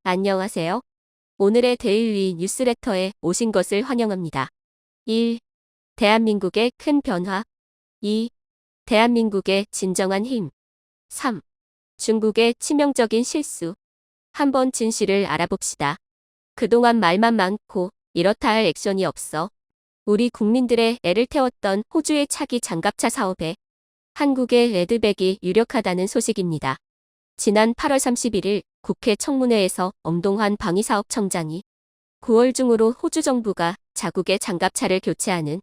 안녕하세요. 오늘의 데일리 뉴스레터에 오신 것을 환영합니다. 1. 대한민국의 큰 변화. 2. 대한민국의 진정한 힘. 3. 중국의 치명적인 실수. 한번 진실을 알아봅시다. 그동안 말만 많고 이렇다 할 액션이 없어 우리 국민들의 애를 태웠던 호주의 차기 장갑차 사업에 한국의 레드백이 유력하다는 소식입니다. 지난 8월 31일 국회 청문회에서 엄동환 방위사업청장이 9월 중으로 호주 정부가 자국의 장갑차를 교체하는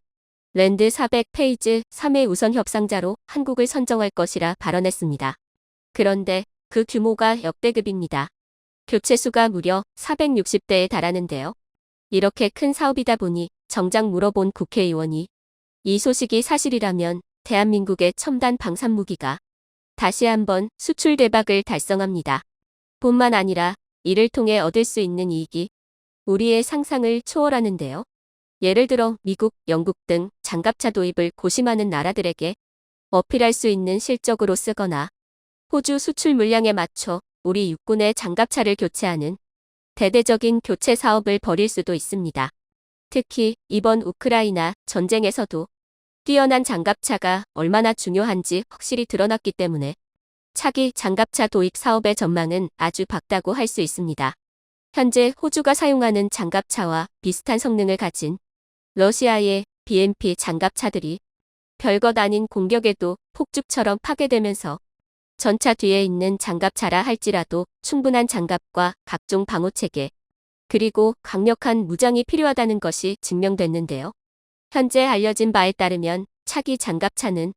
랜드 400 페이즈 3회 우선 협상자로 한국을 선정할 것이라 발언했습니다. 그런데 그 규모가 역대급입니다. 교체 수가 무려 460대에 달하는데요. 이렇게 큰 사업이다 보니 정작 물어본 국회의원이 이 소식이 사실이라면 대한민국의 첨단 방산무기가 다시 한번 수출 대박을 달성합니다. 뿐만 아니라 이를 통해 얻을 수 있는 이익이 우리의 상상을 초월하는데요. 예를 들어 미국, 영국 등 장갑차 도입을 고심하는 나라들에게 어필할 수 있는 실적으로 쓰거나 호주 수출 물량에 맞춰 우리 육군의 장갑차를 교체하는 대대적인 교체 사업을 벌일 수도 있습니다. 특히 이번 우크라이나 전쟁에서도 뛰어난 장갑차가 얼마나 중요한지 확실히 드러났기 때문에 차기 장갑차 도입 사업의 전망은 아주 밝다고 할 수 있습니다. 현재 호주가 사용하는 장갑차와 비슷한 성능을 가진 러시아의 BMP 장갑차들이 별것 아닌 공격에도 폭죽처럼 파괴되면서 전차 뒤에 있는 장갑차라 할지라도 충분한 장갑과 각종 방호체계, 그리고 강력한 무장이 필요하다는 것이 증명됐는데요. 현재 알려진 바에 따르면 차기 장갑차는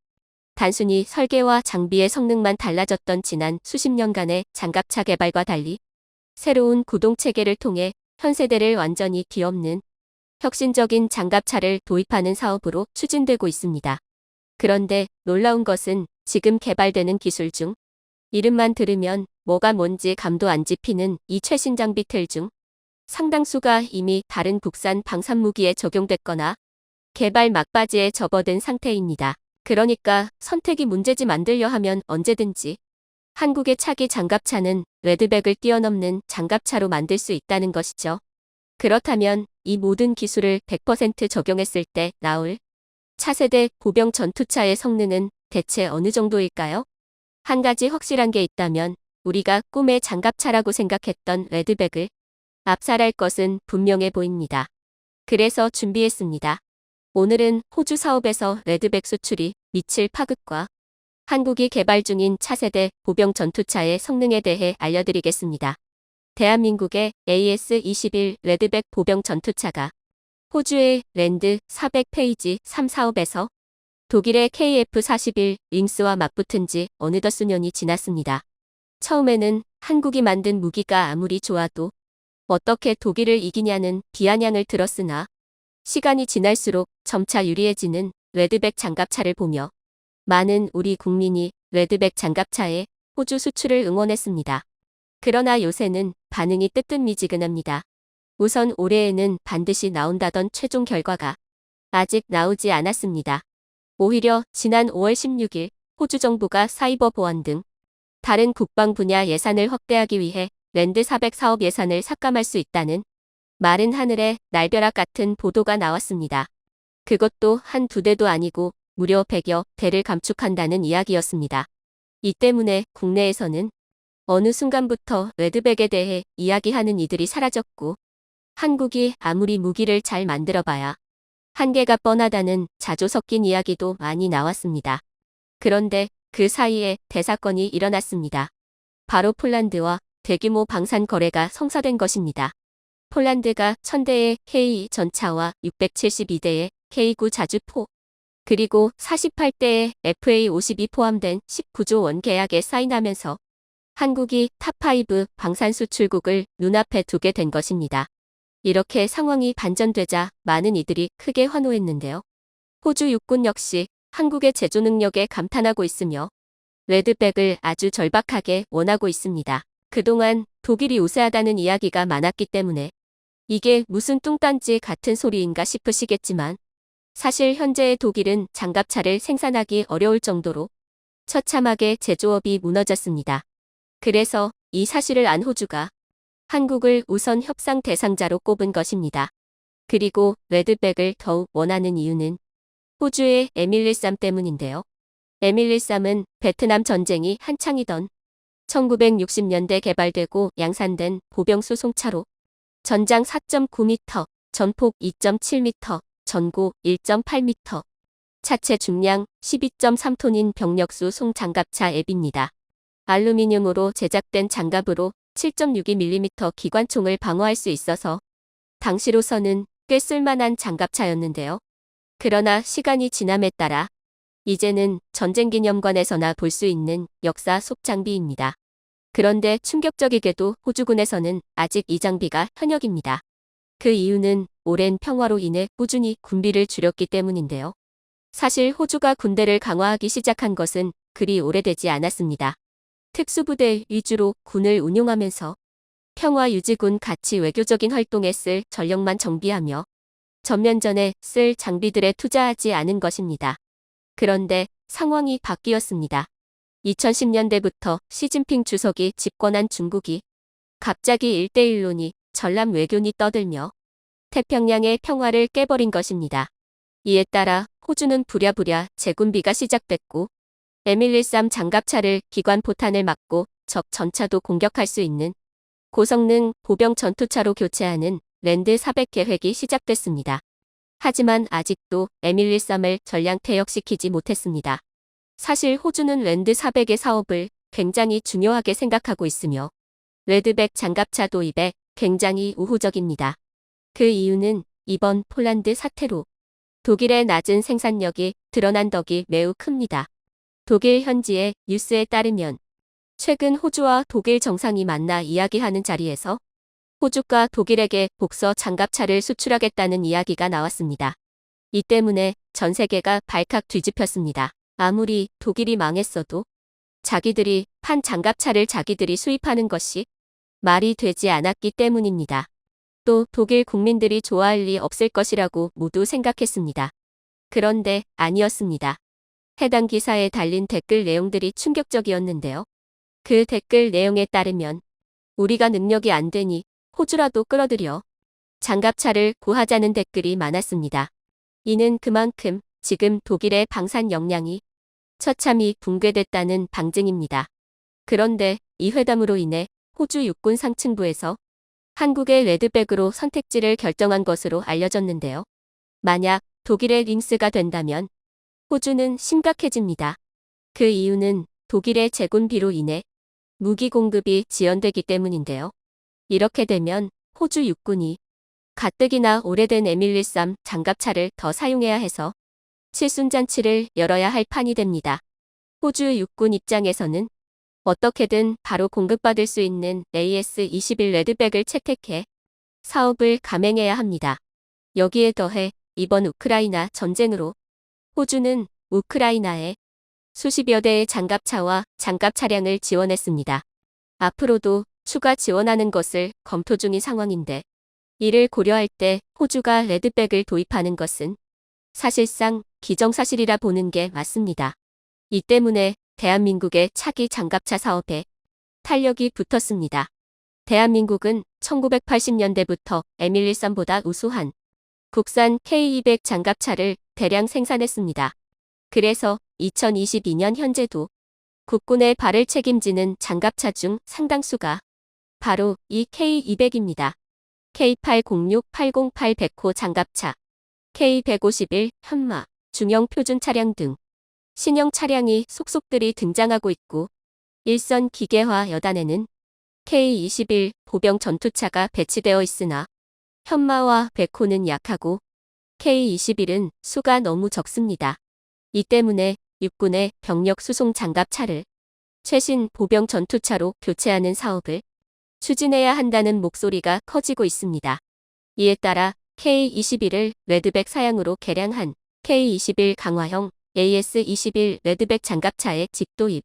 단순히 설계와 장비의 성능만 달라졌던 지난 수십 년간의 장갑차 개발과 달리 새로운 구동체계를 통해 현 세대를 완전히 뒤엎는 혁신적인 장갑차를 도입하는 사업으로 추진되고 있습니다. 그런데 놀라운 것은 지금 개발되는 기술 중 이름만 들으면 뭐가 뭔지 감도 안 잡히는 이 최신 장비 틀 중 상당수가 이미 다른 국산 방산무기에 적용됐거나 개발 막바지에 접어든 상태입니다. 그러니까 선택이 문제지 만들려 하면 언제든지 한국의 차기 장갑차는 레드백을 뛰어넘는 장갑차로 만들 수 있다는 것이죠. 그렇다면 이 모든 기술을 100% 적용했을 때 나올 차세대 보병 전투차의 성능은 대체 어느 정도일까요? 한 가지 확실한 게 있다면 우리가 꿈의 장갑차라고 생각했던 레드백을 압살할 것은 분명해 보입니다. 그래서 준비했습니다. 오늘은 호주 사업에서 레드백 수출이 미칠 파급과 한국이 개발 중인 차세대 보병 전투차의 성능에 대해 알려드리겠습니다. 대한민국의 AS-21 레드백 보병 전투차가 호주의 랜드 400 페이지 3 사업에서 독일의 KF-41 링스와 맞붙은 지 어느덧 수년이 지났습니다. 처음에는 한국이 만든 무기가 아무리 좋아도 어떻게 독일을 이기냐는 비아냥을 들었으나 시간이 지날수록 점차 유리해지는 레드백 장갑차를 보며 많은 우리 국민이 레드백 장갑차의 호주 수출을 응원했습니다. 그러나 요새는 반응이 뜨뜻미지근합니다. 우선 올해에는 반드시 나온다던 최종 결과가 아직 나오지 않았습니다. 오히려 지난 5월 16일 호주 정부가 사이버 보안 등 다른 국방 분야 예산을 확대하기 위해 랜드 400 사업 예산을 삭감할 수 있다는 마른 하늘의 날벼락 같은 보도가 나왔습니다. 그것도 한두 대도 아니고 무려 100여 대를 감축한다는 이야기였습니다. 이 때문에 국내에서는 어느 순간부터 레드백에 대해 이야기하는 이들이 사라졌고 한국이 아무리 무기를 잘 만들어봐야 한계가 뻔하다는 자조 섞인 이야기도 많이 나왔습니다. 그런데 그 사이에 대사건이 일어났습니다. 바로 폴란드와 대규모 방산 거래가 성사된 것입니다. 폴란드가 1000대의 K 전차와 672대의 K9 자주포, 그리고 48대의 FA52 포함된 19조 원 계약에 사인하면서 한국이 탑5 방산 수출국을 눈앞에 두게 된 것입니다. 이렇게 상황이 반전되자 많은 이들이 크게 환호했는데요. 호주 육군 역시 한국의 제조 능력에 감탄하고 있으며 레드백을 아주 절박하게 원하고 있습니다. 그동안 독일이 우세하다는 이야기가 많았기 때문에 이게 무슨 뚱딴지 같은 소리인가 싶으시겠지만 사실 현재의 독일은 장갑차를 생산하기 어려울 정도로 처참하게 제조업이 무너졌습니다. 그래서 이 사실을 안 호주가 한국을 우선 협상 대상자로 꼽은 것입니다. 그리고 레드백을 더욱 원하는 이유는 호주의 에밀리쌈 때문인데요. 에밀리쌈은 베트남 전쟁이 한창이던 1960년대 개발되고 양산된 보병 수송차로 전장 4.9m, 전폭 2.7m, 전고 1.8m, 차체 중량 12.3톤인 병력수 송장갑차 앱입니다. 알루미늄으로 제작된 장갑으로 7.62mm 기관총을 방어할 수 있어서 당시로서는 꽤 쓸만한 장갑차였는데요. 그러나 시간이 지남에 따라 이제는 전쟁기념관에서나 볼 수 있는 역사 속 장비입니다. 그런데 충격적이게도 호주군에서는 아직 이 장비가 현역입니다. 그 이유는 오랜 평화로 인해 꾸준히 군비를 줄였기 때문인데요. 사실 호주가 군대를 강화하기 시작한 것은 그리 오래되지 않았습니다. 특수부대 위주로 군을 운용하면서 평화유지군 같이 외교적인 활동에 쓸 전력만 정비하며 전면전에 쓸 장비들에 투자하지 않은 것입니다. 그런데 상황이 바뀌었습니다. 2010년대부터 시진핑 주석이 집권한 중국이 갑자기 1대1론이 전람 외교니 떠들며 태평양의 평화를 깨버린 것입니다. 이에 따라 호주는 부랴부랴 재군비가 시작됐고 에밀리쌈 장갑차를 기관 포탄을 막고 적 전차도 공격할 수 있는 고성능 보병 전투차로 교체하는 랜드 400 계획이 시작됐습니다. 하지만 아직도 에밀리쌈을 전량 퇴역시키지 못했습니다. 사실 호주는 랜드 400의 사업을 굉장히 중요하게 생각하고 있으며 레드백 장갑차 도입에 굉장히 우호적입니다. 그 이유는 이번 폴란드 사태로 독일의 낮은 생산력이 드러난 덕이 매우 큽니다. 독일 현지의 뉴스에 따르면 최근 호주와 독일 정상이 만나 이야기하는 자리에서 호주가 독일에게 복서 장갑차를 수출하겠다는 이야기가 나왔습니다. 이 때문에 전 세계가 발칵 뒤집혔습니다. 아무리 독일이 망했어도 자기들이 판 장갑차를 자기들이 수입하는 것이 말이 되지 않았기 때문입니다. 또 독일 국민들이 좋아할 리 없을 것이라고 모두 생각했습니다. 그런데 아니었습니다. 해당 기사에 달린 댓글 내용들이 충격적이었는데요. 그 댓글 내용에 따르면 우리가 능력이 안 되니 호주라도 끌어들여 장갑차를 구하자는 댓글이 많았습니다. 이는 그만큼 지금 독일의 방산 역량이 처참히 붕괴됐다는 방증입니다. 그런데 이 회담으로 인해 호주 육군 상층부에서 한국의 레드백으로 선택지를 결정한 것으로 알려졌는데요. 만약 독일의 링스가 된다면 호주는 심각해집니다. 그 이유는 독일의 재군비로 인해 무기 공급이 지연되기 때문인데요. 이렇게 되면 호주 육군이 가뜩이나 오래된 에밀리쌈 장갑차를 더 사용해야 해서 칠순잔치를 열어야 할 판이 됩니다. 호주 육군 입장에서는 어떻게든 바로 공급받을 수 있는 AS-21 레드백을 채택해 사업을 감행해야 합니다. 여기에 더해 이번 우크라이나 전쟁으로 호주는 우크라이나에 수십여 대의 장갑차와 장갑 차량을 지원했습니다. 앞으로도 추가 지원하는 것을 검토 중인 상황인데 이를 고려할 때 호주가 레드백을 도입하는 것은 사실상 기정사실이라 보는 게 맞습니다. 이 때문에 대한민국의 차기 장갑차 사업에 탄력이 붙었습니다. 대한민국은 1980년대부터 에밀리쌈보다 우수한 국산 K200 장갑차를 대량 생산했습니다. 그래서 2022년 현재도 국군의 발을 책임지는 장갑차 중 상당수가 바로 이 K200입니다. K806-808 백호 장갑차, K151 현마, 중형 표준 차량 등 신형 차량이 속속들이 등장하고 있고 일선 기계화 여단에는 K21 보병 전투차가 배치되어 있으나 현마와 백호는 약하고 K21은 수가 너무 적습니다. 이 때문에 육군의 병력 수송 장갑차를 최신 보병 전투차로 교체하는 사업을 추진해야 한다는 목소리가 커지고 있습니다. 이에 따라 K21을 레드백 사양으로 개량한 K21 강화형 AS-21 레드백 장갑차의 직도입,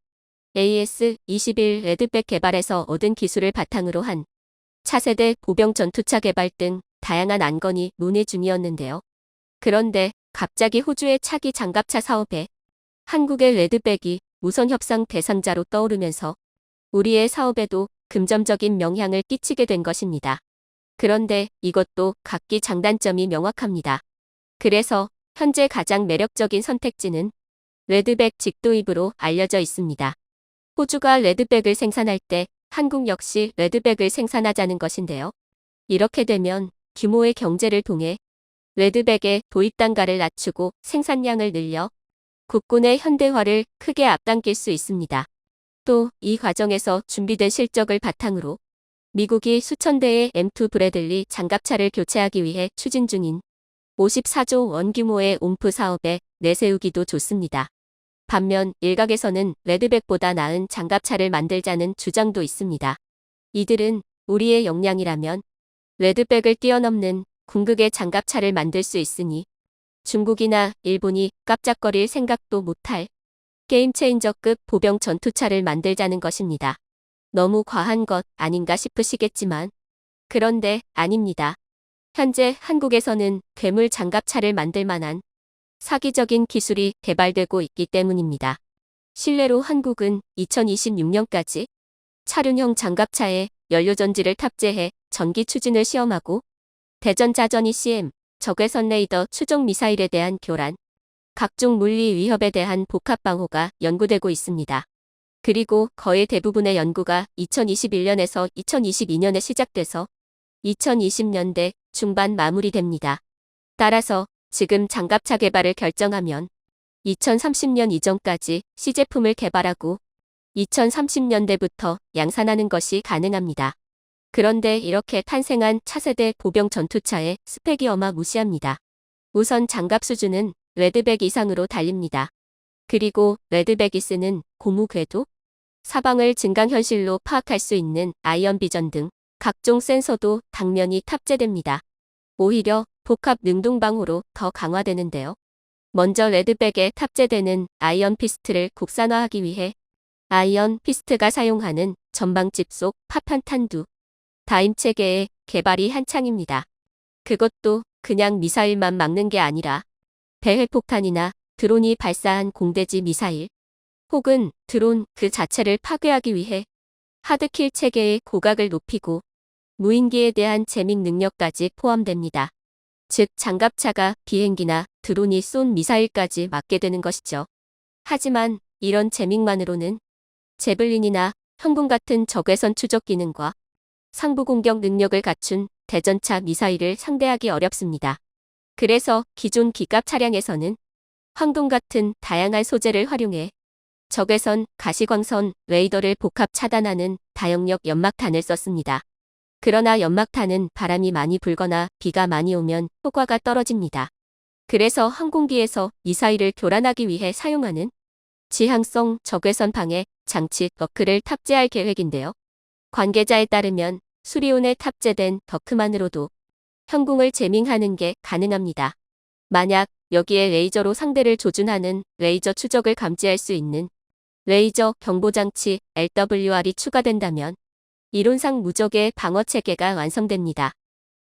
AS-21 레드백 개발에서 얻은 기술을 바탕으로 한 차세대 보병 전투차 개발 등 다양한 안건이 논의 중이었는데요. 그런데 갑자기 호주의 차기 장갑차 사업에 한국의 레드백이 우선 협상 대상자로 떠오르면서 우리의 사업에도 금전적인 영향을 끼치게 된 것입니다. 그런데 이것도 각기 장단점이 명확합니다. 그래서 현재 가장 매력적인 선택지는 레드백 직도입으로 알려져 있습니다. 호주가 레드백을 생산할 때 한국 역시 레드백을 생산하자는 것인데요. 이렇게 되면 규모의 경제를 통해 레드백의 도입 단가를 낮추고 생산량을 늘려 국군의 현대화를 크게 앞당길 수 있습니다. 또 이 과정에서 준비된 실적을 바탕으로 미국이 수천 대의 M2 브래들리 장갑차를 교체하기 위해 추진 중인 54조 원 규모의 옴프 사업에 내세우기도 좋습니다. 반면 일각에서는 레드백보다 나은 장갑차를 만들자는 주장도 있습니다. 이들은 우리의 역량이라면 레드백을 뛰어넘는 궁극의 장갑차를 만들 수 있으니 중국이나 일본이 깜짝거릴 생각도 못할 게임체인저급 보병 전투차를 만들자는 것입니다. 너무 과한 것 아닌가 싶으시겠지만 그런데 아닙니다. 현재 한국에서는 괴물 장갑차를 만들 만한 사기적인 기술이 개발되고 있기 때문입니다. 실내로 한국은 2026년까지 차륜형 장갑차에 연료전지를 탑재해 전기 추진을 시험하고 대전자전 ECM, 적외선 레이더 추적 미사일에 대한 교란, 각종 물리 위협에 대한 복합방호가 연구되고 있습니다. 그리고 거의 대부분의 연구가 2021년에서 2022년에 시작돼서 2020년대 중반 마무리됩니다. 따라서 지금 장갑차 개발을 결정하면 2030년 이전까지 시제품을 개발하고 2030년대부터 양산하는 것이 가능합니다. 그런데 이렇게 탄생한 차세대 보병 전투차의 스펙이 어마무시합니다. 우선 장갑 수준은 레드백 이상으로 달립니다. 그리고 레드백이 쓰는 고무 궤도, 사방을 증강현실로 파악할 수 있는 아이언 비전 등 각종 센서도 당면이 탑재됩니다. 오히려 복합 능동방호로 더 강화되는데요. 먼저 레드백에 탑재되는 아이언 피스트를 국산화하기 위해 아이언 피스트가 사용하는 전방집 속 파편탄두, 다임 체계의 개발이 한창입니다. 그것도 그냥 미사일만 막는 게 아니라 배회폭탄이나 드론이 발사한 공대지 미사일 혹은 드론 그 자체를 파괴하기 위해 하드킬 체계의 고각을 높이고 무인기에 대한 재밍 능력까지 포함됩니다. 즉 장갑차가 비행기나 드론이 쏜 미사일까지 막게 되는 것이죠. 하지만 이런 재밍만으로는 제블린이나 현궁 같은 적외선 추적 기능과 상부 공격 능력을 갖춘 대전차 미사일을 상대하기 어렵습니다. 그래서 기존 기갑 차량에서는 황동 같은 다양한 소재를 활용해 적외선, 가시광선, 레이더를 복합 차단하는 다역력 연막탄을 썼습니다. 그러나 연막탄은 바람이 많이 불거나 비가 많이 오면 효과가 떨어집니다. 그래서 항공기에서 미사일을 교란하기 위해 사용하는 지향성 적외선 방해 장치 더크를 탑재할 계획인데요. 관계자에 따르면 수리온에 탑재된 더크만으로도 현궁을 재밍하는 게 가능합니다. 만약 여기에 레이저로 상대를 조준하는 레이저 추적을 감지할 수 있는 레이저 경보장치 LWR이 추가된다면 이론상 무적의 방어체계가 완성됩니다.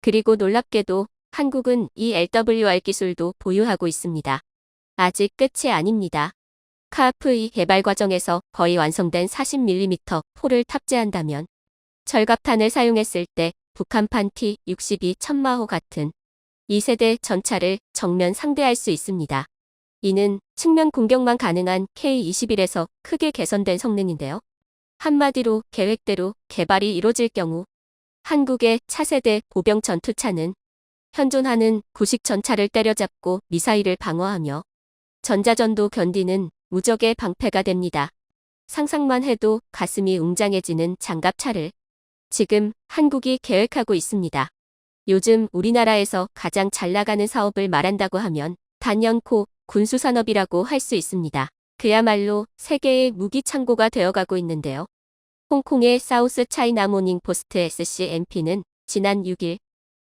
그리고 놀랍게도 한국은 이 LWR 기술도 보유하고 있습니다. 아직 끝이 아닙니다. 카프2 개발 과정에서 거의 완성된 40mm 포를 탑재한다면 절갑탄을 사용했을 때 북한판 T-62 천마호 같은 2세대 전차를 정면 상대할 수 있습니다. 이는 측면 공격만 가능한 K-21에서 크게 개선된 성능인데요. 한마디로 계획대로 개발이 이뤄질 경우 한국의 차세대 보병 전투차는 현존하는 구식 전차를 때려잡고 미사일을 방어하며 전자전도 견디는 무적의 방패가 됩니다. 상상만 해도 가슴이 웅장해지는 장갑차를 지금 한국이 계획하고 있습니다. 요즘 우리나라에서 가장 잘 나가는 사업을 말한다고 하면 단연코 군수산업이라고 할 수 있습니다. 그야말로 세계의 무기 창고가 되어가고 있는데요. 홍콩의 사우스 차이나 모닝 포스트 SCMP는 지난 6일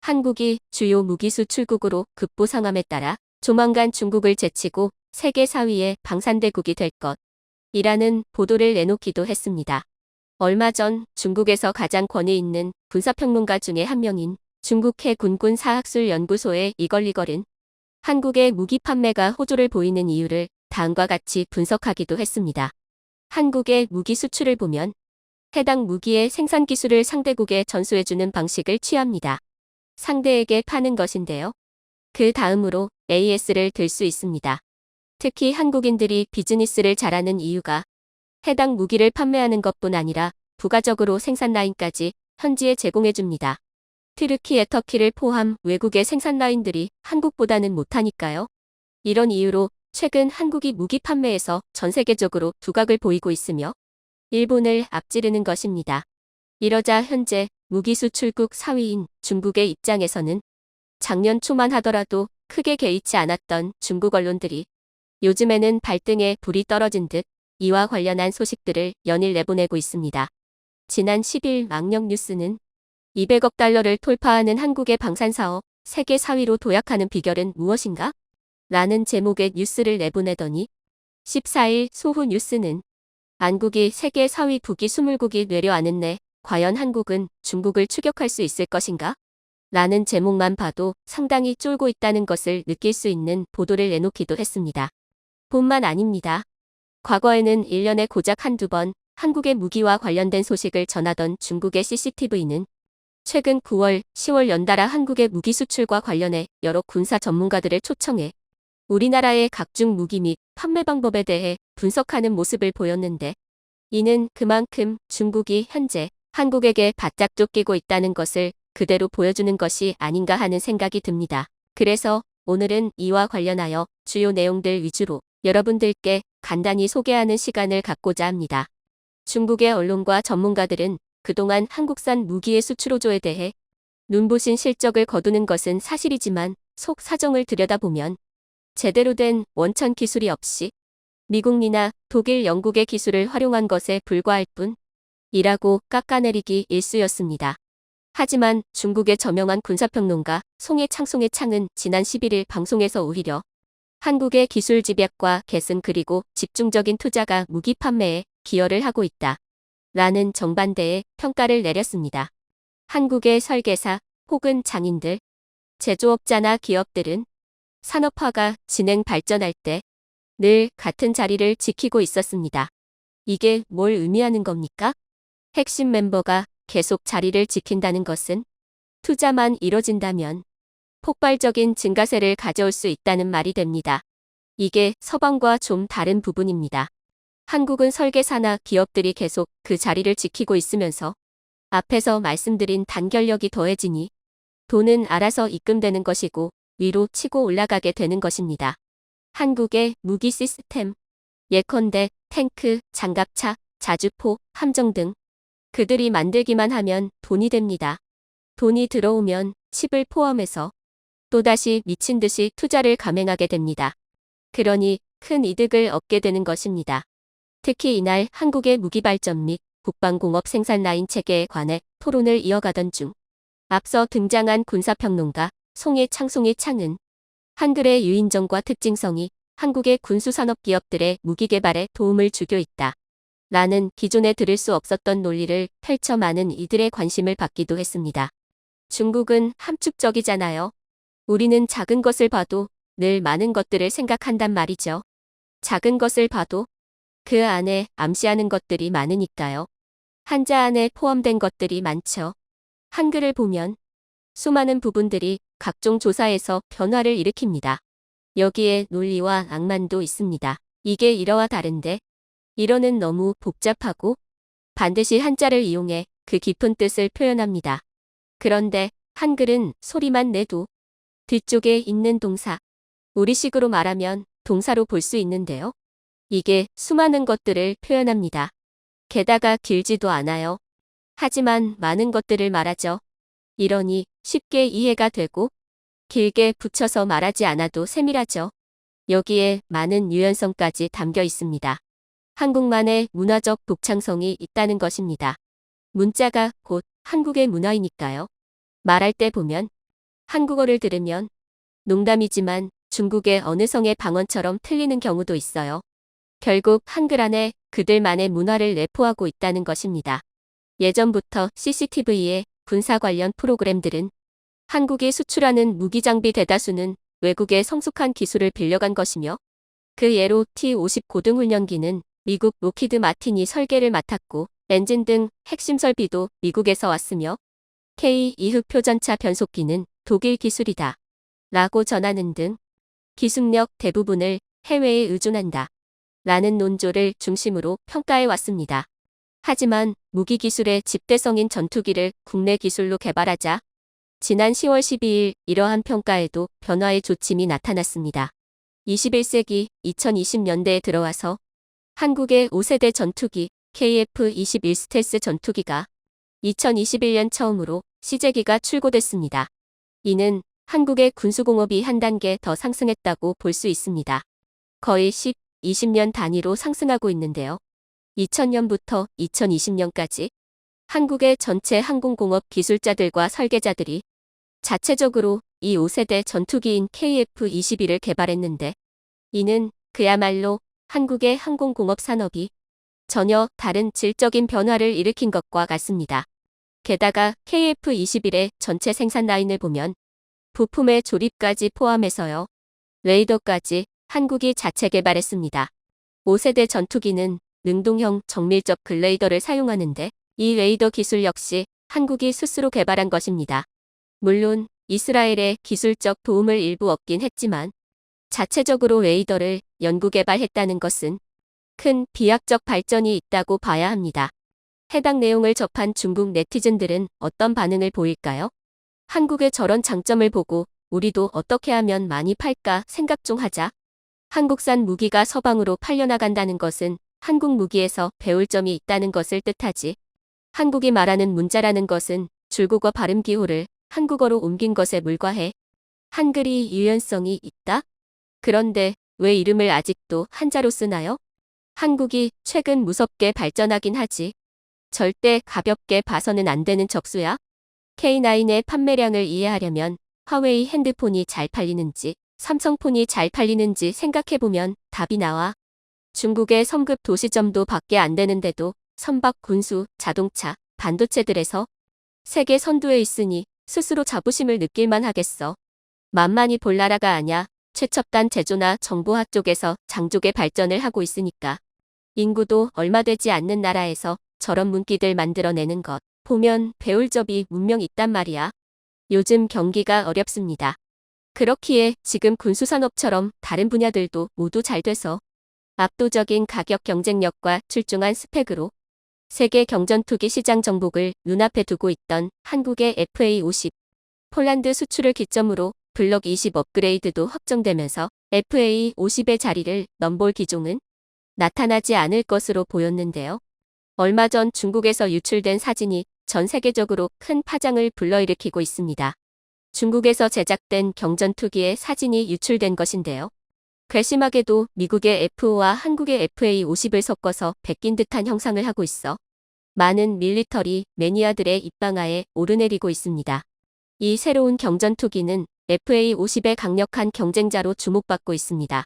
한국이 주요 무기 수출국으로 급부상함에 따라 조만간 중국을 제치고 세계 4위의 방산대국이 될 것이라는 보도를 내놓기도 했습니다. 얼마 전 중국에서 가장 권위 있는 군사평론가 중에 한 명인 중국해 군군사학술연구소의 이걸리걸은 한국의 무기 판매가 호조를 보이는 이유를 다음과 같이 분석하기도 했습니다. 한국의 무기 수출을 보면 해당 무기의 생산 기술을 상대국에 전수해주는 방식을 취합니다. 상대에게 파는 것인데요. 그 다음으로 AS를 들 수 있습니다. 특히 한국인들이 비즈니스를 잘하는 이유가 해당 무기를 판매하는 것뿐 아니라 부가적으로 생산 라인까지 현지에 제공해줍니다. 트르키에 터키를 포함 외국의 생산 라인들이 한국보다는 못하니까요. 이런 이유로 최근 한국이 무기 판매에서 전 세계적으로 두각을 보이고 있으며 일본을 앞지르는 것입니다. 이러자 현재 무기 수출국 4위인 중국의 입장에서는 작년 초만 하더라도 크게 개의치 않았던 중국 언론들이 요즘에는 발등에 불이 떨어진 듯 이와 관련한 소식들을 연일 내보내고 있습니다. 지난 10일 망령 뉴스는 200억 달러를 돌파하는 한국의 방산사업 세계 4위로 도약하는 비결은 무엇인가? 라는 제목의 뉴스를 내보내더니 14일 소후 뉴스는 안국이 세계 4위 북위 20국이 내려앉았네. 과연 한국은 중국을 추격할 수 있을 것인가? 라는 제목만 봐도 상당히 쫄고 있다는 것을 느낄 수 있는 보도를 내놓기도 했습니다. 뿐만 아닙니다. 과거에는 1년에 고작 한두 번 한국의 무기와 관련된 소식을 전하던 중국의 CCTV는 최근 9월, 10월 연달아 한국의 무기 수출과 관련해 여러 군사 전문가들을 초청해 우리나라의 각종 무기 및 판매 방법에 대해 분석하는 모습을 보였는데 이는 그만큼 중국이 현재 한국에게 바짝 쫓기고 있다는 것을 그대로 보여주는 것이 아닌가 하는 생각이 듭니다. 그래서 오늘은 이와 관련하여 주요 내용들 위주로 여러분들께 간단히 소개하는 시간을 갖고자 합니다. 중국의 언론과 전문가들은 그동안 한국산 무기의 수출 호조에 대해 눈부신 실적을 거두는 것은 사실이지만 속 사정을 들여다보면 제대로 된 원천 기술이 없이 미국이나 독일, 영국의 기술을 활용한 것에 불과할 뿐이라고 깎아내리기 일쑤였습니다. 하지만 중국의 저명한 군사평론가 송해 창은 지난 11일 방송에서 오히려 한국의 기술 집약과 계승 그리고 집중적인 투자가 무기 판매에 기여를 하고 있다. 라는 정반대의 평가를 내렸습니다. 한국의 설계사 혹은 장인들, 제조업자나 기업들은 산업화가 진행 발전할 때 늘 같은 자리를 지키고 있었습니다. 이게 뭘 의미하는 겁니까? 핵심 멤버가 계속 자리를 지킨다는 것은 투자만 이뤄진다면 폭발적인 증가세를 가져올 수 있다는 말이 됩니다. 이게 서방과 좀 다른 부분입니다. 한국은 설계사나 기업들이 계속 그 자리를 지키고 있으면서 앞에서 말씀드린 단결력이 더해지니 돈은 알아서 입금되는 것이고 위로 치고 올라가게 되는 것입니다. 한국의 무기 시스템, 예컨대 탱크, 장갑차, 자주포, 함정 등 그들이 만들기만 하면 돈이 됩니다. 돈이 들어오면 칩을 포함해서 또다시 미친 듯이 투자를 감행하게 됩니다. 그러니 큰 이득을 얻게 되는 것입니다. 특히 이날 한국의 무기 발전 및 국방공업 생산 라인 체계에 관해 토론을 이어가던 중 앞서 등장한 군사평론가 송해 창은 한글의 유인정과 특징성이 한국의 군수산업 기업들의 무기 개발에 도움을 주고 있다. 라는 기존에 들을 수 없었던 논리를 펼쳐 많은 이들의 관심을 받기도 했습니다. 중국은 함축적이잖아요. 우리는 작은 것을 봐도 늘 많은 것들을 생각한단 말이죠. 작은 것을 봐도 그 안에 암시하는 것들이 많으니까요. 한자 안에 포함된 것들이 많죠. 한글을 보면 수많은 부분들이 각종 조사에서 변화를 일으킵니다. 여기에 논리와 낭만도 있습니다. 이게 일어와 다른데 일어는 너무 복잡하고 반드시 한자를 이용해 그 깊은 뜻을 표현합니다. 그런데 한글은 소리만 내도 뒤쪽에 있는 동사, 우리식으로 말하면 동사로 볼 수 있는데요. 이게 수많은 것들을 표현합니다. 게다가 길지도 않아요. 하지만 많은 것들을 말하죠. 이러니 쉽게 이해가 되고 길게 붙여서 말하지 않아도 세밀하죠. 여기에 많은 유연성까지 담겨 있습니다. 한국만의 문화적 독창성이 있다는 것입니다. 문자가 곧 한국의 문화이니까요. 말할 때 보면 한국어를 들으면 농담이지만 중국의 어느 성의 방언처럼 틀리는 경우도 있어요. 결국 한글 안에 그들만의 문화를 내포하고 있다는 것입니다. 예전부터 CCTV의 군사 관련 프로그램들은 한국이 수출하는 무기 장비 대다수는 외국의 성숙한 기술을 빌려간 것이며 그 예로 T-50 고등훈련기는 미국 로키드 마틴이 설계를 맡았고 엔진 등 핵심 설비도 미국에서 왔으며 K2흑 표전차 변속기는 독일 기술이다 라고 전하는 등 기술력 대부분을 해외에 의존한다 라는 논조를 중심으로 평가해 왔습니다. 하지만 무기 기술의 집대성인 전투기를 국내 기술로 개발하자 지난 10월 12일 이러한 평가에도 변화의 조짐이 나타났습니다. 21세기 2020년대에 들어와서 한국의 5세대 전투기 KF-21 스텔스 전투기가 2021년 처음으로 시제기가 출고됐습니다. 이는 한국의 군수공업이 한 단계 더 상승했다고 볼 수 있습니다. 거의 10, 20년 단위로 상승하고 있는데요. 2000년부터 2020년까지 한국의 전체 항공공업 기술자들과 설계자들이 자체적으로 이 5세대 전투기인 KF-21을 개발했는데 이는 그야말로 한국의 항공공업 산업이 전혀 다른 질적인 변화를 일으킨 것과 같습니다. 게다가 KF-21의 전체 생산 라인을 보면 부품의 조립까지 포함해서요. 레이더까지 한국이 자체 개발했습니다. 5세대 전투기는 능동형 정밀접 글레이더를 사용하는데 이 레이더 기술 역시 한국이 스스로 개발한 것입니다. 물론 이스라엘의 기술적 도움을 일부 얻긴 했지만 자체적으로 레이더를 연구개발했다는 것은 큰 비약적 발전이 있다고 봐야 합니다. 해당 내용을 접한 중국 네티즌들은 어떤 반응을 보일까요? 한국의 저런 장점을 보고 우리도 어떻게 하면 많이 팔까 생각 좀 하자. 한국산 무기가 서방으로 팔려나간다는 것은 한국 무기에서 배울 점이 있다는 것을 뜻하지. 한국이 말하는 문자라는 것은 중국어 발음 기호를 한국어로 옮긴 것에 불과해. 한글이 유연성이 있다? 그런데 왜 이름을 아직도 한자로 쓰나요? 한국이 최근 무섭게 발전하긴 하지. 절대 가볍게 봐서는 안 되는 적수야. K9의 판매량을 이해하려면 화웨이 핸드폰이 잘 팔리는지 삼성폰이 잘 팔리는지 생각해보면 답이 나와. 중국의 섬급 도시점도 밖에 안 되는데도 선박, 군수, 자동차, 반도체들에서 세계 선두에 있으니 스스로 자부심을 느낄만 하겠어. 만만히 볼 나라가 아냐. 최첨단 제조나 정보화 쪽에서 장족의 발전을 하고 있으니까. 인구도 얼마 되지 않는 나라에서 저런 문기들 만들어내는 것 보면 배울 점이 분명 있단 말이야. 요즘 경기가 어렵습니다. 그렇기에 지금 군수산업처럼 다른 분야들도 모두 잘 돼서 압도적인 가격 경쟁력과 출중한 스펙으로 세계 경전투기 시장 정복을 눈앞에 두고 있던 한국의 FA-50, 폴란드 수출을 기점으로 블록 20 업그레이드도 확정되면서 FA-50의 자리를 넘볼 기종은 나타나지 않을 것으로 보였는데요. 얼마 전 중국에서 유출된 사진이 전 세계적으로 큰 파장을 불러일으키고 있습니다. 중국에서 제작된 경전투기의 사진이 유출된 것인데요. 괘씸하게도 미국의 F5와 한국의 FA-50을 섞어서 베낀 듯한 형상을 하고 있어 많은 밀리터리 매니아들의 입방아에 오르내리고 있습니다. 이 새로운 경전투기는 FA-50의 강력한 경쟁자로 주목받고 있습니다.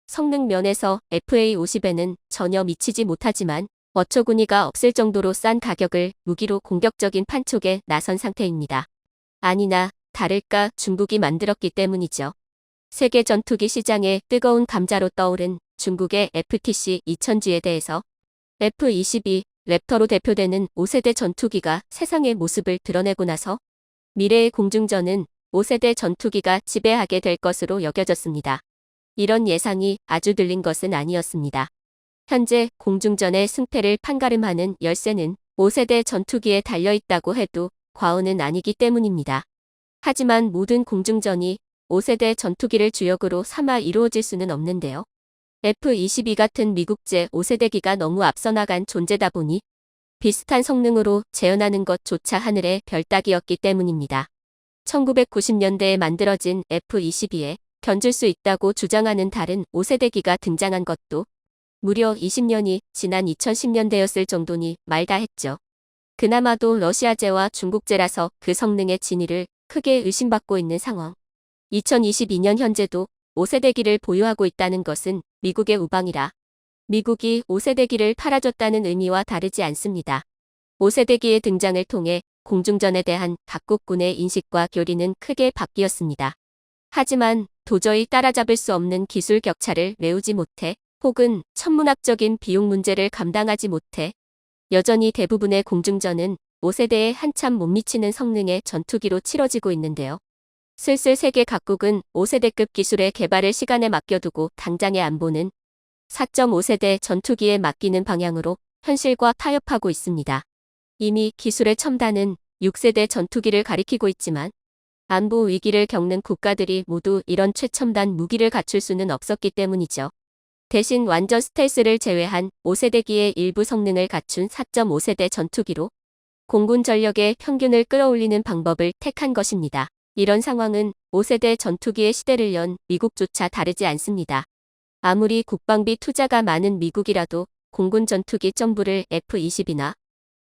성능 면에서 FA-50에는 전혀 미치지 못하지만 어처구니가 없을 정도로 싼 가격을 무기로 공격적인 판촉에 나선 상태입니다. 아니나 다를까 중국이 만들었기 때문이죠. 세계 전투기 시장의 뜨거운 감자로 떠오른 중국의 FTC 2000G에 대해서 F-22 랩터로 대표되는 5세대 전투기가 세상의 모습을 드러내고 나서 미래의 공중전은 5세대 전투기가 지배하게 될 것으로 여겨졌습니다. 이런 예상이 아주 들린 것은 아니었습니다. 현재 공중전의 승패를 판가름하는 열쇠는 5세대 전투기에 달려있다고 해도 과언은 아니기 때문입니다. 하지만 모든 공중전이 5세대 전투기를 주역으로 삼아 이루어질 수는 없는데요. F-22 같은 미국제 5세대기가 너무 앞서 나간 존재다 보니 비슷한 성능으로 재현하는 것조차 하늘의 별 따기였기 때문입니다. 1990년대에 만들어진 F-22에 견줄 수 있다고 주장하는 다른 5세대기가 등장한 것도 무려 20년이 지난 2010년대였을 정도니 말다 했죠. 그나마도 러시아제와 중국제라서 그 성능의 진위를 크게 의심받고 있는 상황. 2022년 현재도 5세대기를 보유하고 있다는 것은 미국의 우방이라 미국이 5세대기를 팔아줬다는 의미와 다르지 않습니다. 5세대기의 등장을 통해 공중전에 대한 각국군의 인식과 교리는 크게 바뀌었습니다. 하지만 도저히 따라잡을 수 없는 기술 격차를 메우지 못해 혹은 천문학적인 비용 문제를 감당하지 못해 여전히 대부분의 공중전은 5세대에 한참 못 미치는 성능의 전투기로 치러지고 있는데요. 슬슬 세계 각국은 5세대급 기술의 개발을 시간에 맡겨두고 당장의 안보는 4.5세대 전투기에 맡기는 방향으로 현실과 타협하고 있습니다. 이미 기술의 첨단은 6세대 전투기를 가리키고 있지만 안보 위기를 겪는 국가들이 모두 이런 최첨단 무기를 갖출 수는 없었기 때문이죠. 대신 완전 스텔스를 제외한 5세대기의 일부 성능을 갖춘 4.5세대 전투기로 공군 전력의 평균을 끌어올리는 방법을 택한 것입니다. 이런 상황은 5세대 전투기의 시대를 연 미국조차 다르지 않습니다. 아무리 국방비 투자가 많은 미국이라도 공군 전투기 전부를 F-20이나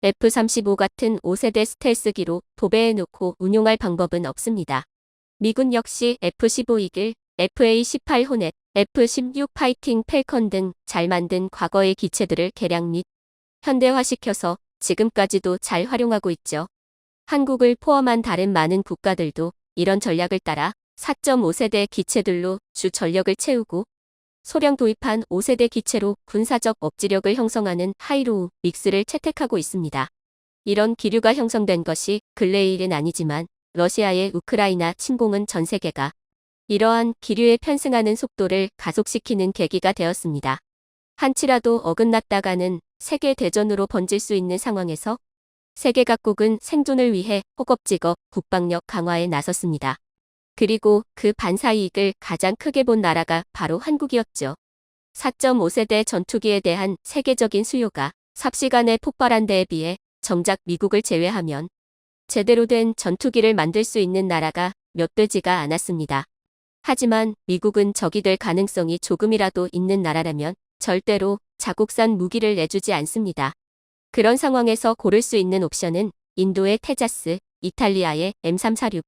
F-35 같은 5세대 스텔스기로 도배해 놓고 운용할 방법은 없습니다. 미군 역시 F-15 이글, FA-18 호넷, F-16 파이팅 펠컨 등 잘 만든 과거의 기체들을 개량 및 현대화시켜서 지금까지도 잘 활용하고 있죠. 한국을 포함한 다른 많은 국가들도 이런 전략을 따라 4.5세대 기체들로 주 전력을 채우고 소량 도입한 5세대 기체로 군사적 억지력을 형성하는 하이로우 믹스를 채택하고 있습니다. 이런 기류가 형성된 것이 근래의 일은 아니지만 러시아의 우크라이나 침공은 전 세계가 이러한 기류에 편승하는 속도를 가속시키는 계기가 되었습니다. 한치라도 어긋났다가는 세계 대전으로 번질 수 있는 상황에서 세계 각국은 생존을 위해 허겁지겁 국방력 강화에 나섰습니다. 그리고 그 반사이익을 가장 크게 본 나라가 바로 한국이었죠. 4.5세대 전투기에 대한 세계적인 수요가 삽시간에 폭발한 데에 비해 정작 미국을 제외하면 제대로 된 전투기를 만들 수 있는 나라가 몇 되지가 않았습니다. 하지만 미국은 적이 될 가능성이 조금이라도 있는 나라라면 절대로 자국산 무기를 내주지 않습니다. 그런 상황에서 고를 수 있는 옵션은 인도의 테자스, 이탈리아의 M346,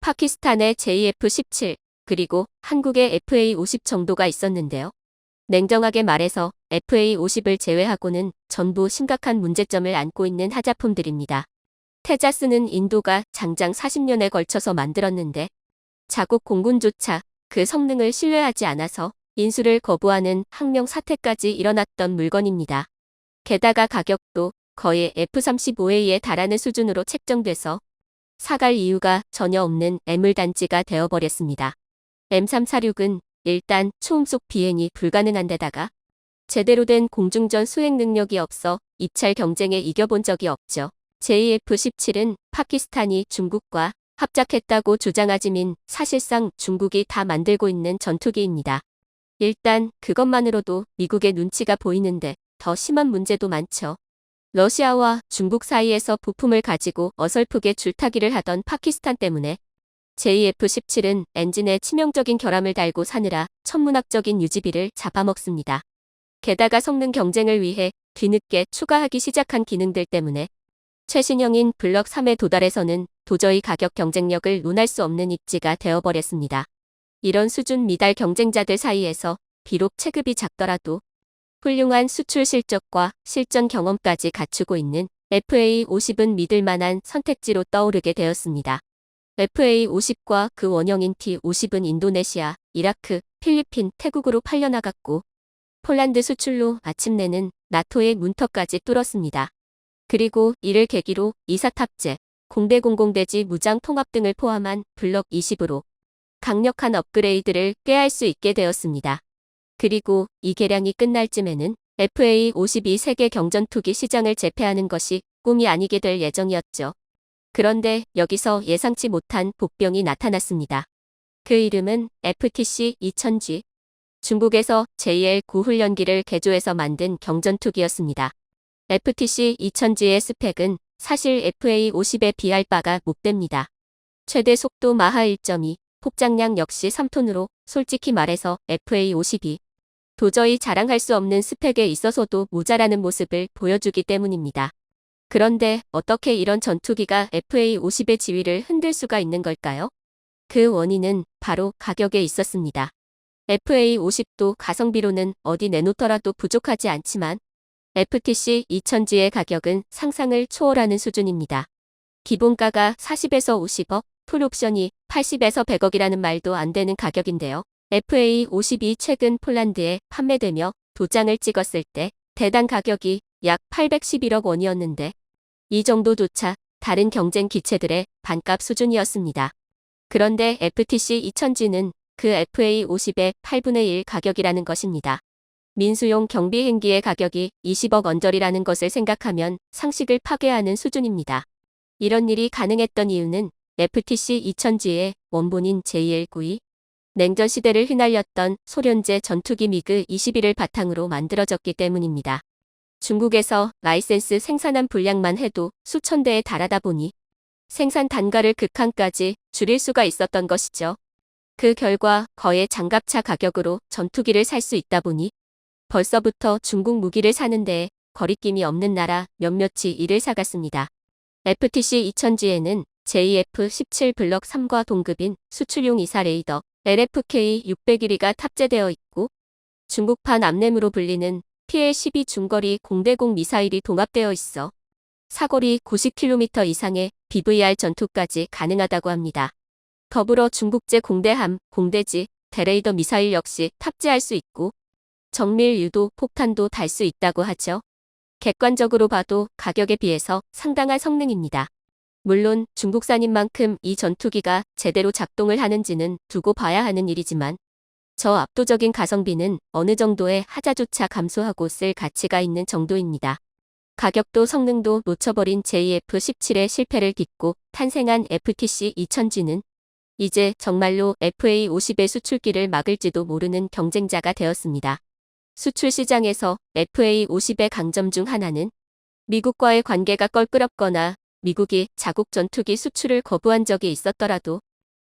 파키스탄의 JF-17, 그리고 한국의 FA-50 정도가 있었는데요. 냉정하게 말해서 FA-50을 제외하고는 전부 심각한 문제점을 안고 있는 하자품들입니다. 테자스는 인도가 장장 40년에 걸쳐서 만들었는데 자국 공군조차 그 성능을 신뢰하지 않아서 인수를 거부하는 항명 사태까지 일어났던 물건입니다. 게다가 가격도 거의 F-35A에 달하는 수준으로 책정돼서 사갈 이유가 전혀 없는 애물단지가 되어버렸습니다. M346은 일단 초음속 비행이 불가능한 데다가 제대로 된 공중전 수행 능력이 없어 입찰 경쟁에 이겨본 적이 없죠. JF-17은 파키스탄이 중국과 합작했다고 주장하지만 사실상 중국이 다 만들고 있는 전투기입니다. 일단 그것만으로도 미국의 눈치가 보이는데 더 심한 문제도 많죠. 러시아와 중국 사이에서 부품을 가지고 어설프게 줄타기를 하던 파키스탄 때문에 JF-17은 엔진에 치명적인 결함을 달고 사느라 천문학적인 유지비를 잡아먹습니다. 게다가 성능 경쟁을 위해 뒤늦게 추가하기 시작한 기능들 때문에 최신형인 블럭 3에 도달해서는 도저히 가격 경쟁력을 논할 수 없는 입지가 되어버렸습니다. 이런 수준 미달 경쟁자들 사이에서 비록 체급이 작더라도 훌륭한 수출 실적과 실전 경험까지 갖추고 있는 FA-50은 믿을 만한 선택지로 떠오르게 되었습니다. FA-50과 그 원형인 T-50은 인도네시아, 이라크, 필리핀, 태국으로 팔려나갔고 폴란드 수출로 마침내는 나토의 문턱까지 뚫었습니다. 그리고 이를 계기로 이사 탑재, 공대공공대지 무장 통합 등을 포함한 블럭 20으로 강력한 업그레이드를 꾀할 수 있게 되었습니다. 그리고 이 개량이 끝날 쯤에는 FA-52 세계 경전투기 시장을 제패하는 것이 꿈이 아니게 될 예정이었죠. 그런데 여기서 예상치 못한 복병이 나타났습니다. 그 이름은 FTC-2000G. 중국에서 JL-9 훈련기를 개조해서 만든 경전투기였습니다. FTC-2000G의 스펙은 사실 FA-50에 비할 바가 못 됩니다. 최대 속도 마하 1.2, 폭장량 역시 3톤으로 솔직히 말해서 FA-50이 도저히 자랑할 수 없는 스펙에 있어서도 모자라는 모습을 보여주기 때문입니다. 그런데 어떻게 이런 전투기가 FA-50의 지위를 흔들 수가 있는 걸까요? 그 원인은 바로 가격에 있었습니다. FA-50도 가성비로는 어디 내놓더라도 부족하지 않지만 FTC-2000G의 가격은 상상을 초월하는 수준입니다. 기본가가 40에서 50억, 풀옵션이 80에서 100억이라는 말도 안 되는 가격인데요. FA-52 최근 폴란드에 판매되며 도장을 찍었을 때 대당 가격이 약 811억 원이었는데 이 정도조차 다른 경쟁 기체들의 반값 수준이었습니다. 그런데 FTC 2000G는 그 FA50의 8분의 1 가격이라는 것입니다. 민수용 경비 행기의 가격이 20억 언저리라는 것을 생각하면 상식을 파괴하는 수준입니다. 이런 일이 가능했던 이유는 FTC 2000G의 원본인 JL92, 냉전 시대를 휘날렸던 소련제 전투기 미그 21을 바탕으로 만들어졌기 때문입니다. 중국에서 라이센스 생산한 분량만 해도 수천 대에 달하다 보니 생산 단가를 극한까지 줄일 수가 있었던 것이죠. 그 결과 거의 장갑차 가격으로 전투기를 살 수 있다 보니 벌써부터 중국 무기를 사는 데에 거리낌이 없는 나라 몇몇이 이를 사갔습니다. FTC 2000G에는 JF-17 블럭 3과 동급인 수출용 이사 레이더 LFK 601이 탑재되어 있고 중국판 암램으로 불리는 PL-12 중거리 공대공 미사일이 동합되어 있어 사거리 90km 이상의 BVR 전투까지 가능하다고 합니다. 더불어 중국제 공대함, 공대지, 대레이더 미사일 역시 탑재할 수 있고 정밀 유도 폭탄도 달 수 있다고 하죠. 객관적으로 봐도 가격에 비해서 상당한 성능입니다. 물론 중국산인 만큼 이 전투기가 제대로 작동을 하는지는 두고 봐야 하는 일이지만 저 압도적인 가성비는 어느 정도의 하자조차 감수하고 쓸 가치가 있는 정도입니다. 가격도 성능도 놓쳐버린 JF-17의 실패를 딛고 탄생한 FTC 2000G는 이제 정말로 FA50의 수출기를 막을지도 모르는 경쟁자가 되었습니다. 수출 시장에서 FA50의 강점 중 하나는 미국과의 관계가 껄끄럽거나 미국이 자국 전투기 수출을 거부한 적이 있었더라도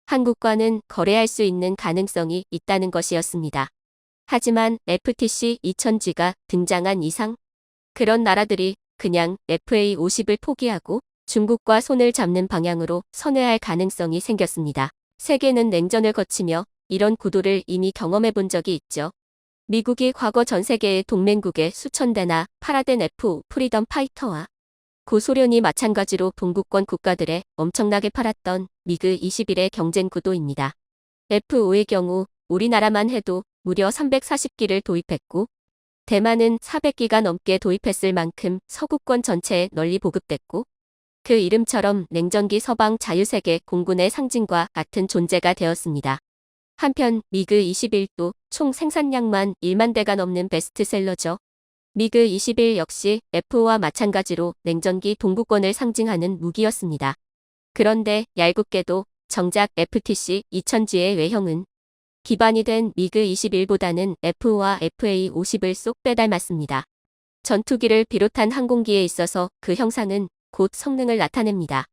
한국과는 거래할 수 있는 가능성이 있다는 것이었습니다. 하지만 FTC 2000G가 등장한 이상 그런 나라들이 그냥 FA50을 포기하고 중국과 손을 잡는 방향으로 선회할 가능성이 생겼습니다. 세계는 냉전을 거치며 이런 구도를 이미 경험해 본 적이 있죠. 미국이 과거 전 세계의 동맹국의 수천 대나 팔아댄 F 프리덤 파이터와 고소련이 마찬가지로 동구권 국가들에 엄청나게 팔았던 미그 21의 경쟁 구도입니다. F5의 경우 우리나라만 해도 무려 340기를 도입했고 대만은 400기가 넘게 도입했을 만큼 서구권 전체에 널리 보급됐고 그 이름처럼 냉전기 서방 자유세계 공군의 상징과 같은 존재가 되었습니다. 한편 미그 21도 총 생산량만 1만 대가 넘는 베스트셀러죠. 미그 21 역시 F와 마찬가지로 냉전기 동구권을 상징하는 무기였습니다. 그런데 얄궂게도 정작 FTC 2000G의 외형은 기반이 된 미그 21보다는 F와 FA50을 쏙 빼닮았습니다. 전투기를 비롯한 항공기에 있어서 그 형상은 곧 성능을 나타냅니다.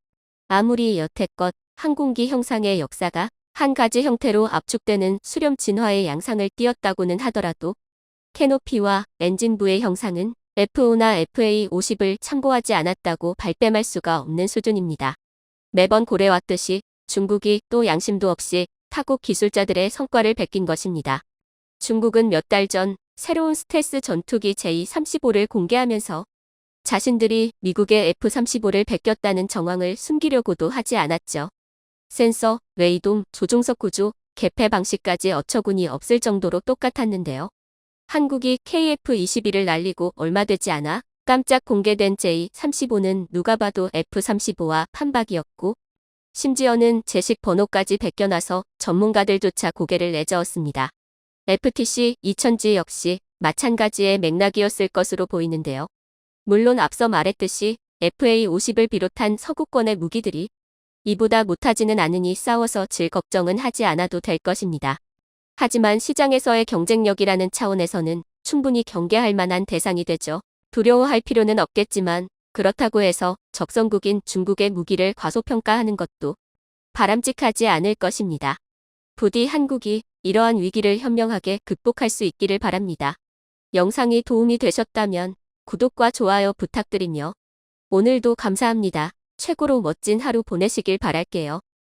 아무리 여태껏 항공기 형상의 역사가 한 가지 형태로 압축되는 수렴 진화의 양상을 띄었다고는 하더라도 캐노피와 엔진부의 형상은 F5나 FA50을 참고하지 않았다고 발뺌할 수가 없는 수준입니다. 매번 고래왔듯이 중국이 또 양심도 없이 타국 기술자들의 성과를 베낀 것입니다. 중국은 몇 달 전 새로운 스텔스 전투기 J-35를 공개하면서 자신들이 미국의 F-35를 베꼈다는 정황을 숨기려고도 하지 않았죠. 센서, 웨이돔, 조종석 구조, 개폐 방식까지 어처구니 없을 정도로 똑같았는데요. 한국이 KF-21을 날리고 얼마 되지 않아 깜짝 공개된 J-35는 누가 봐도 F-35와 판박이었고 심지어는 제식 번호까지 베껴놔서 전문가들조차 고개를 내저었습니다. FTC 2000G 역시 마찬가지의 맥락이었을 것으로 보이는데요. 물론 앞서 말했듯이 FA50을 비롯한 서구권의 무기들이 이보다 못하지는 않으니 싸워서 질 걱정은 하지 않아도 될 것입니다. 하지만 시장에서의 경쟁력이라는 차원에서는 충분히 경계할 만한 대상이 되죠. 두려워할 필요는 없겠지만 그렇다고 해서 적성국인 중국의 무기를 과소평가하는 것도 바람직하지 않을 것입니다. 부디 한국이 이러한 위기를 현명하게 극복할 수 있기를 바랍니다. 영상이 도움이 되셨다면 구독과 좋아요 부탁드리며 오늘도 감사합니다. 최고로 멋진 하루 보내시길 바랄게요.